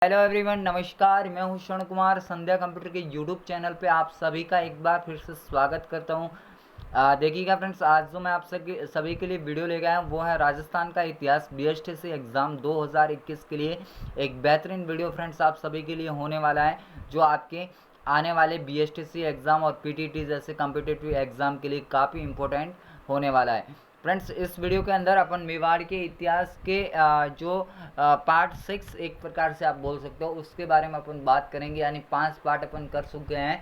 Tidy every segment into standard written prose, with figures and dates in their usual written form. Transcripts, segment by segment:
Hello everyone, नमस्कार। मैं हूं श्रवण कुमार। संध्या कंप्यूटर के यूट्यूब चैनल पे आप सभी का एक बार फिर से स्वागत करता हूं। देखिएगा फ्रेंड्स, आज जो मैं आप सभी के लिए वीडियो ले गया हूं वो है राजस्थान का इतिहास बीएसटीसी एग्ज़ाम 2021 के लिए एक बेहतरीन वीडियो फ्रेंड्स आप सभी के लिए होने वाला है, जो आपके आने वाले बीएसटीसी एग्ज़ाम और पीटीटी जैसे कॉम्पिटिटिव एग्ज़ाम के लिए काफ़ी इंपॉर्टेंट होने वाला है। फ्रेंड्स, इस वीडियो के अंदर अपन मेवाड़ के इतिहास के जो पार्ट 6 एक प्रकार से आप बोल सकते हो उसके बारे में अपन बात करेंगे। यानी 5 पार्ट अपन कर चुके हैं।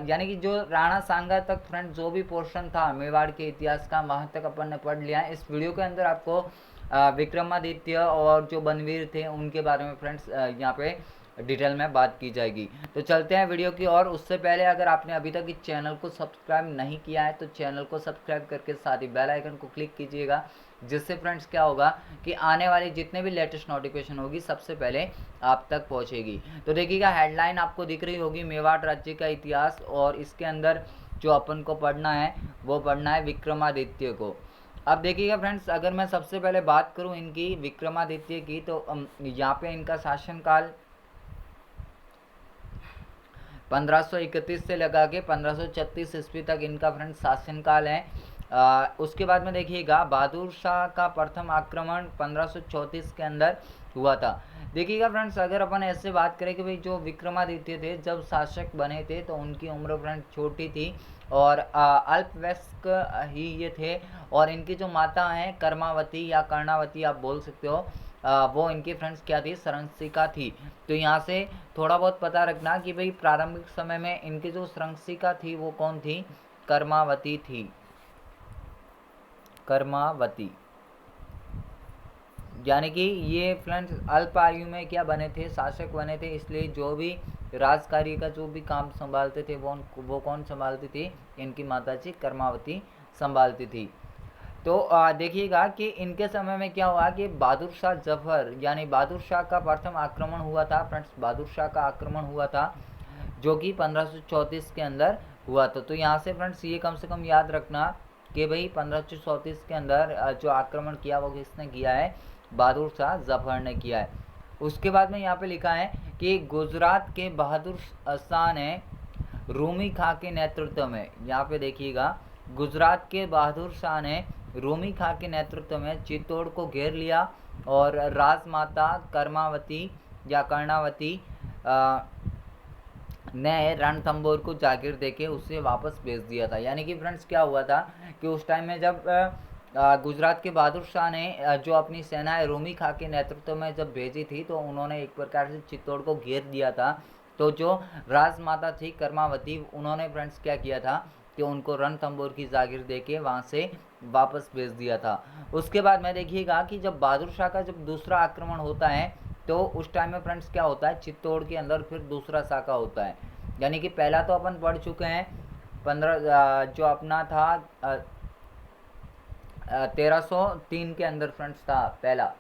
यानी कि जो राणा सांगा तक फ्रेंड्स जो भी पोर्शन था मेवाड़ के इतिहास का वहाँ तक अपन ने पढ़ लिया है। इस वीडियो के अंदर आपको विक्रमादित्य और जो बनवीर थे उनके बारे में फ्रेंड्स यहाँ पे डिटेल में बात की जाएगी। तो चलते हैं वीडियो की और उससे पहले अगर आपने अभी तक इस चैनल को सब्सक्राइब नहीं किया है तो चैनल को सब्सक्राइब करके साथ ही बेल आइकन को क्लिक कीजिएगा, जिससे फ्रेंड्स क्या होगा कि आने वाली जितने भी लेटेस्ट नोटिफिकेशन होगी सबसे पहले आप तक पहुंचेगी। तो देखिएगा, हेडलाइन आपको दिख रही होगी मेवाड़ राज्य का इतिहास, और इसके अंदर जो अपन को पढ़ना है वो पढ़ना है विक्रमादित्य को। अब देखिएगा फ्रेंड्स, अगर मैं सबसे पहले बात करूं इनकी विक्रमादित्य की तो यहाँ पे इनका शासनकाल 1531 से लगा के 1536 ईस्वी तक इनका फ्रेंड्स शासनकाल है। उसके बाद में देखिएगा बहादुर शाह का प्रथम आक्रमण 1534 के अंदर हुआ था। देखिएगा फ्रेंड्स, अगर अपन ऐसे बात करें कि भाई जो विक्रमादित्य थे जब शासक बने थे तो उनकी उम्र फ्रेंड्स छोटी थी और अल्पवयस्क ही ये थे। और इनकी जो माता हैं कर्मावती या कर्णावती आप बोल सकते हो, वो इनकी फ्रेंड्स क्या थी, संरक्षिका थी। तो यहाँ से थोड़ा बहुत पता रखना कि भाई प्रारंभिक समय में इनकी जो संरक्षिका थी वो कौन थी, कर्मावती थी। कर्मावती यानी कि ये फ्रेंड्स अल्प आयु में क्या बने थे, शासक बने थे, इसलिए जो भी राजकार्य का जो भी काम संभालते थे वो कौन संभालती थी, इनकी माता जी कर्मावती संभालती थी। तो देखिएगा कि इनके समय में क्या हुआ कि बहादुर शाह जफर यानी बहादुर शाह का प्रथम आक्रमण हुआ था। फ्रेंड्स, बहादुर शाह का आक्रमण हुआ था जो कि 1534 के अंदर हुआ था। तो यहाँ से फ्रेंड्स ये कम से कम याद रखना कि भाई 1534 के अंदर जो आक्रमण किया वो किसने किया है, बहादुर शाह जफर ने किया है। उसके बाद में यहाँ पे लिखा है कि गुजरात के बहादुर शाह ने रूमी खां के नेतृत्व में, यहाँ पे देखिएगा, गुजरात के बहादुर शाह ने रूमी खां के नेतृत्व में चित्तौड़ को घेर लिया और राजमाता कर्मावती या कर्णावती ने रणथंबोर को जागीर देके उसे वापस भेज दिया था। यानी कि फ्रेंड्स क्या हुआ था कि उस टाइम में जब गुजरात के बहादुर शाह ने जो अपनी सेनाएं रूमी खां के नेतृत्व में जब भेजी थी तो उन्होंने एक प्रकार से चित्तौड़ को घेर दिया था। तो जो राजमाता थी कर्मावती, उन्होंने फ्रेंड्स क्या किया था कि उनको रणथंबोर की जागीर देके वहाँ से वापस भेज दिया था। उसके बाद में देखिएगा कि जब बहादुर शाह का जब दूसरा आक्रमण होता है तो उस टाइम में फ्रेंड्स क्या होता है, चित्तौड़ के अंदर फिर दूसरा शाखा होता है। यानी कि पहला तो अपन पढ़ चुके हैं 15 जो अपना था 1303 के अंदर फ्रेंड्स था पहला,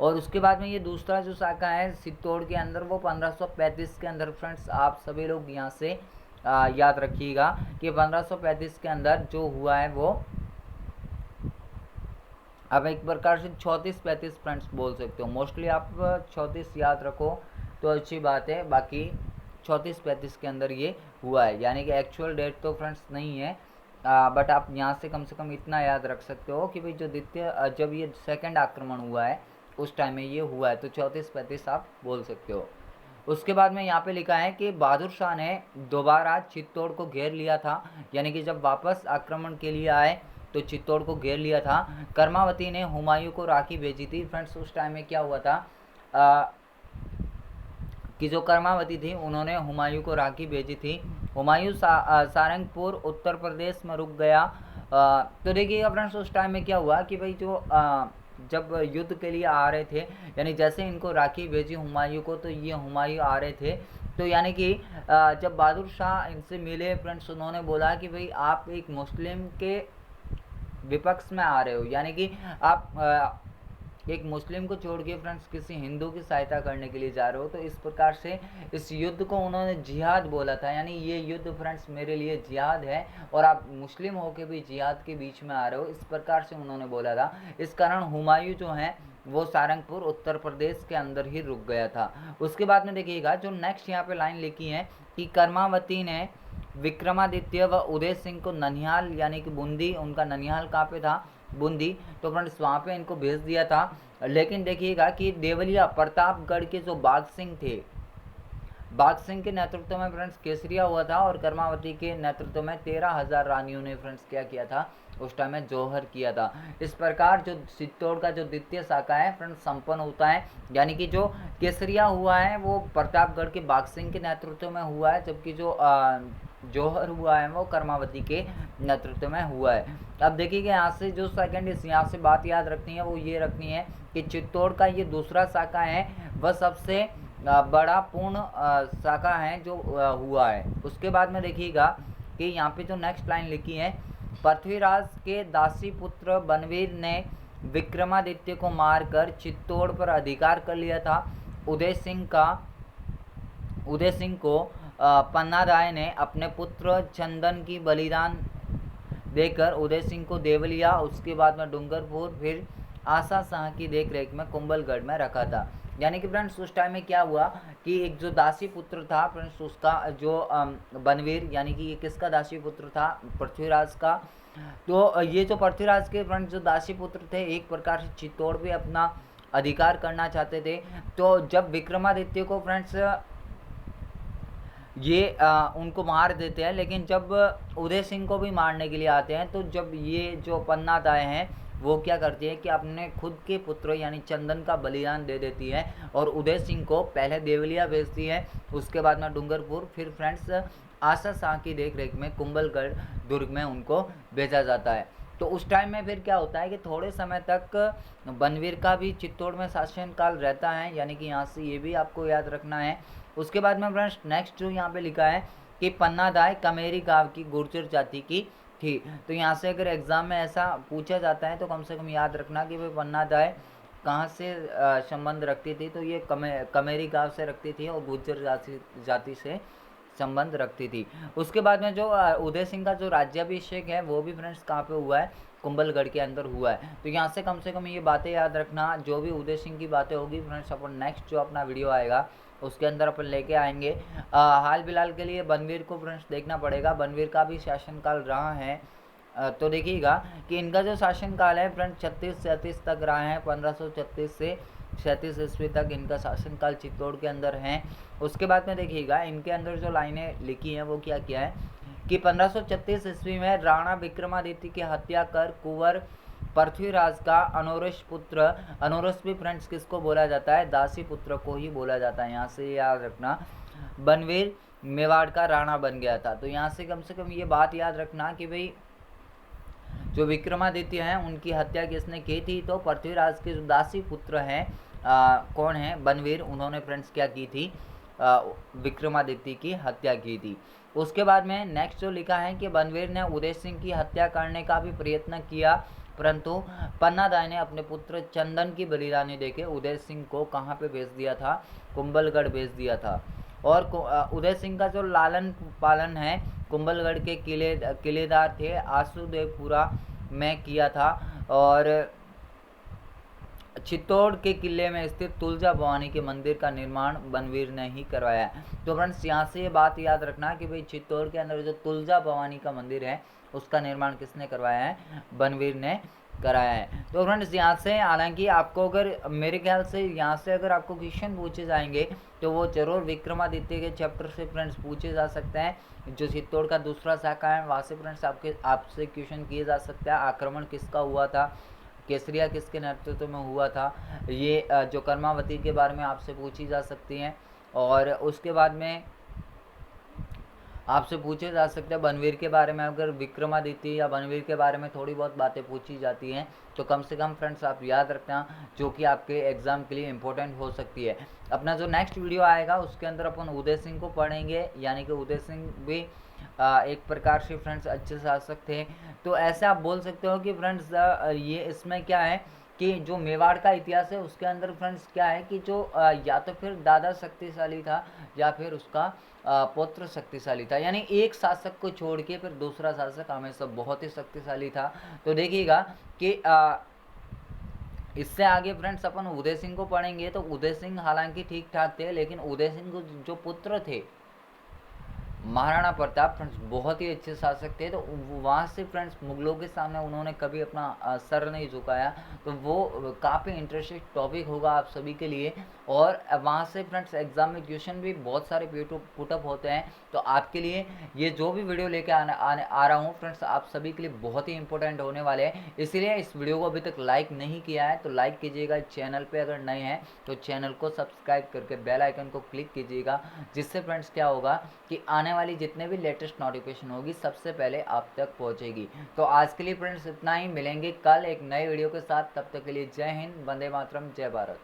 और उसके बाद में ये दूसरा जो शाखा है चित्तौड़ के अंदर वो 1535 के अंदर फ्रेंड्स आप सभी लोग यहाँ से याद रखिएगा कि 1535 के अंदर जो हुआ है वो अब एक प्रकार से 34-35 फ्रेंड्स बोल सकते हो। मोस्टली आप 34 याद रखो तो अच्छी बात है, बाकी 34-35 के अंदर ये हुआ है। यानी कि एक्चुअल डेट तो फ्रेंड्स नहीं है, बट आप यहाँ से कम इतना याद रख सकते हो कि भाई जो द्वितीय जब ये सेकंड आक्रमण हुआ है उस टाइम में ये हुआ है, तो 34-35 आप बोल सकते हो। उसके बाद में यहाँ पे लिखा है कि बहादुर शाह ने दोबारा चित्तौड़ को घेर लिया था। यानी कि जब वापस आक्रमण के लिए आए तो चित्तौड़ को घेर लिया था। कर्मावती ने हुमायूं को राखी भेजी थी। फ्रेंड्स, उस टाइम में क्या हुआ था कि जो कर्मावती थी उन्होंने हुमायूं को राखी भेजी थी। हुमायूं सारंगपुर उत्तर प्रदेश में रुक गया। तो देखिएगा फ्रेंड्स, उस टाइम में क्या हुआ कि भाई जो जब युद्ध के लिए आ रहे थे, यानी जैसे इनको राखी भेजी हुमायूं को तो ये हुमायूं आ रहे थे। तो यानी कि जब बहादुर शाह इनसे मिले फ्रेंड्स, उन्होंने बोला कि भाई आप एक मुस्लिम के विपक्ष में आ रहे हो, यानी कि आप एक मुस्लिम को छोड़ के फ्रेंड्स किसी हिंदू की सहायता करने के लिए जा रहे हो। तो इस प्रकार से इस युद्ध को उन्होंने जिहाद बोला था। यानी ये युद्ध फ्रेंड्स मेरे लिए जिहाद है और आप मुस्लिम होके भी जिहाद के बीच में आ रहे हो, इस प्रकार से उन्होंने बोला था। इस कारण हुमायूं जो हैं वो सारंगपुर उत्तर प्रदेश के अंदर ही रुक गया था। उसके बाद में देखिएगा जो नेक्स्ट यहाँ पे लाइन लिखी है कि कर्मावती ने विक्रमादित्य व उदय सिंह को ननिहाल यानी कि बूंदी, उनका ननिहाल कहाँ पे था, बूंदी, तो फ्रेंड्स वहाँ पे इनको भेज दिया था। लेकिन देखिएगा कि देवलिया प्रतापगढ़ के जो बाघ सिंह थे, बाघ सिंह के नेतृत्व में फ्रेंड्स केसरिया हुआ था और कर्मावती के नेतृत्व में 13,000 रानियों ने फ्रेंड्स क्या किया था उस टाइम में, जौहर किया था। इस प्रकार जो चित्तौड़ का जो द्वितीय शाखा है फ्रेंड्स संपन्न होता है, यानी कि जो केसरिया हुआ है वो प्रतापगढ़ के बाघ सिंह के नेतृत्व में हुआ है, जबकि जो जौहर हुआ है वो कर्मावती के नेतृत्व में हुआ है। अब देखिएगा यहाँ से जो सेकंड यहाँ से बात याद रखनी है वो ये रखनी है कि चित्तौड़ का ये दूसरा शाखा है वह सबसे बड़ा पूर्ण शाखा है जो हुआ है। उसके बाद में देखिएगा कि यहाँ पे जो नेक्स्ट लाइन लिखी है, पृथ्वीराज के दासी पुत्र बनवीर ने विक्रमादित्य को मारकर चित्तौड़ पर अधिकार कर लिया था। उदय सिंह को पन्नाराय ने अपने पुत्र चंदन की बलिदान देकर उदय सिंह को देवलिया, उसके बाद में डूंगरपुर, फिर आशा शाह की देखरेख में कुंभलगढ़ में रखा था। यानी कि फ्रेंड्स उस टाइम में क्या हुआ कि एक जो दासी पुत्र था फ्रेंड्स उसका जो बनवीर, यानी कि ये किसका दासी पुत्र था, पृथ्वीराज का। तो ये जो पृथ्वीराज के फ्रेंड्स जो दासी पुत्र थे एक प्रकार से चित्तौड़ पे अपना अधिकार करना चाहते थे। तो जब विक्रमादित्य को फ्रेंड्स ये उनको मार देते हैं, लेकिन जब उदय सिंह को भी मारने के लिए आते हैं तो जब ये जो पन्नादाय हैं वो क्या करती है कि अपने खुद के पुत्र यानी चंदन का बलिदान दे देती है और उदय सिंह को पहले देवलिया भेजती है, उसके बाद में डूंगरपुर, फिर फ्रेंड्स आशा शाह की देखरेख में कुंभलगढ़ दुर्ग में उनको भेजा जाता है। तो उस टाइम में फिर क्या होता है कि थोड़े समय तक बनवीर का भी चित्तौड़ में शासनकाल रहता है, यानी कि यहाँ से ये भी आपको याद रखना है। उसके बाद में फ्रेंड्स नेक्स्ट जो यहाँ पे लिखा है कि पन्नादाय कमेरी गांव की गुर्जर जाति की थी। तो यहाँ से अगर एग्जाम में ऐसा पूछा जाता है तो कम से कम याद रखना कि भाई पन्नादाय कहाँ से संबंध रखती थी, तो ये कमेरी गांव से रखती थी और गुर्जर जाति से संबंध रखती थी। उसके बाद में जो उदय सिंह का जो राज्याभिषेक है वो भी फ्रेंड्स कहाँ पे हुआ है, कुंभलगढ़ के अंदर हुआ है। तो यहाँ से कम ये बातें याद रखना, जो भी उदय सिंह की बातें होगी फ्रेंड्स अपन नेक्स्ट जो अपना वीडियो आएगा उसके अंदर अपन लेके आएंगे। हाल फिलहाल के लिए बनवीर को फ्रेंड्स देखना पड़ेगा, बनवीर का भी शासनकाल रहा है। तो देखिएगा कि इनका जो शासनकाल है फ्रेंड्स 36-37 तक रहा है, 1536 से 37 ईस्वी तक इनका शासनकाल चित्तौड़ के अंदर है। उसके बाद में देखिएगा इनके अंदर जो लाइनें लिखी हैं वो क्या किया है कि 1536 ईस्वी में राणा विक्रमादित्य की हत्या कर कुंवर पृथ्वीराज का अनुरस पुत्र, अनुरस भी फ्रेंड्स किसको बोला जाता है, दासी पुत्र को ही बोला जाता है। यहाँ से याद रखना बनवीर मेवाड़ का राणा बन गया था। तो यहाँ से कम ये बात याद रखना कि भाई जो विक्रमादित्य हैं उनकी हत्या किसने की थी, तो पृथ्वीराज के जो दासी पुत्र हैं कौन है, बनवीर, उन्होंने फ्रेंड्स क्या की थी, विक्रमादित्य की हत्या की थी। उसके बाद में नेक्स्ट जो लिखा है कि बनवीर ने उदय सिंह की हत्या करने का भी प्रयत्न किया, परंतु पन्नादाय ने अपने पुत्र चंदन की बलिदानी देके उदय सिंह को कहाँ पे भेज दिया था, कुंभलगढ़ भेज दिया था। और उदय सिंह का जो लालन पालन है कुंभलगढ़ के किलेदार थे आसुदेवपुरा में किया था, और चित्तौड़ के किले में स्थित तुलजा भवानी के मंदिर का निर्माण बनवीर ने ही करवाया है। तो फ्रेंड्स यहाँ से ये बात याद रखना कि भाई चित्तौड़ के अंदर जो तुलजा भवानी का मंदिर है उसका निर्माण किसने करवाया है, बनवीर ने कराया है। तो फ्रेंड्स यहाँ से हालांकि आपको अगर मेरे ख्याल से यहाँ से अगर आपको क्वेश्चन पूछे जाएंगे तो वो जरूर विक्रमादित्य के चैप्टर से फ्रेंड्स पूछे जा सकते हैं। जो चित्तौड़ का दूसरा शाखा है वहाँ से फ्रेंड्स आपसे क्वेश्चन किए जा सकते हैं। आक्रमण किसका हुआ था, केसरिया किसके नेतृत्व में हुआ था, ये जो कर्मावती के बारे में आपसे पूछी जा सकती हैं। और उसके बाद में आपसे पूछे जा सकते हैं बनवीर के बारे में, अगर विक्रमादित्य या बनवीर के बारे में थोड़ी बहुत बातें पूछी जाती हैं तो कम से कम फ्रेंड्स आप याद रखना, जो कि आपके एग्जाम के लिए इम्पोर्टेंट हो सकती है। अपना जो नेक्स्ट वीडियो आएगा उसके अंदर अपन उदय सिंह को पढ़ेंगे, यानी कि उदय सिंह भी एक प्रकार से फ्रेंड्स अच्छे शासक थे। तो ऐसे आप बोल सकते हो कि फ्रेंड्स ये इसमें क्या है कि जो मेवाड़ का इतिहास है उसके अंदर फ्रेंड्स क्या है कि जो या तो फिर दादा शक्तिशाली था या फिर उसका पुत्र शक्तिशाली था, यानी एक शासक को छोड़ के फिर दूसरा शासक हमेशा बहुत ही शक्तिशाली था। तो देखिएगा कि इससे आगे फ्रेंड्स अपन उदय सिंह को पढ़ेंगे तो उदय सिंह हालांकि ठीक ठाक थे, लेकिन उदय सिंह को जो पुत्र थे महाराणा प्रताप फ्रेंड्स बहुत ही अच्छे शासक थे। तो वहाँ से फ्रेंड्स मुगलों के सामने उन्होंने कभी अपना सर नहीं झुकाया। तो वो काफ़ी इंटरेस्टिंग टॉपिक होगा आप सभी के लिए। और वहाँ से फ्रेंड्स एग्जाम में क्वेश्चन भी बहुत सारे पुटअप होते हैं। तो आपके लिए ये जो भी वीडियो लेके आ रहा हूँ फ्रेंड्स, आप सभी के लिए बहुत ही इंपॉर्टेंट होने वाले हैं। इसीलिए इस वीडियो को अभी तक लाइक नहीं किया है तो लाइक कीजिएगा, चैनल पे अगर नए हैं तो चैनल को सब्सक्राइब करके बेल आइकन को क्लिक कीजिएगा, जिससे फ्रेंड्स क्या होगा कि आने वाली जितने भी लेटेस्ट नोटिफिकेशन होगी सबसे पहले आप तक पहुंचेगी। तो आज के लिए फ्रेंड्स इतना ही, मिलेंगे कल एक नए वीडियो के साथ। तब तक के लिए जय हिंद, वंदे मातरम, जय भारत।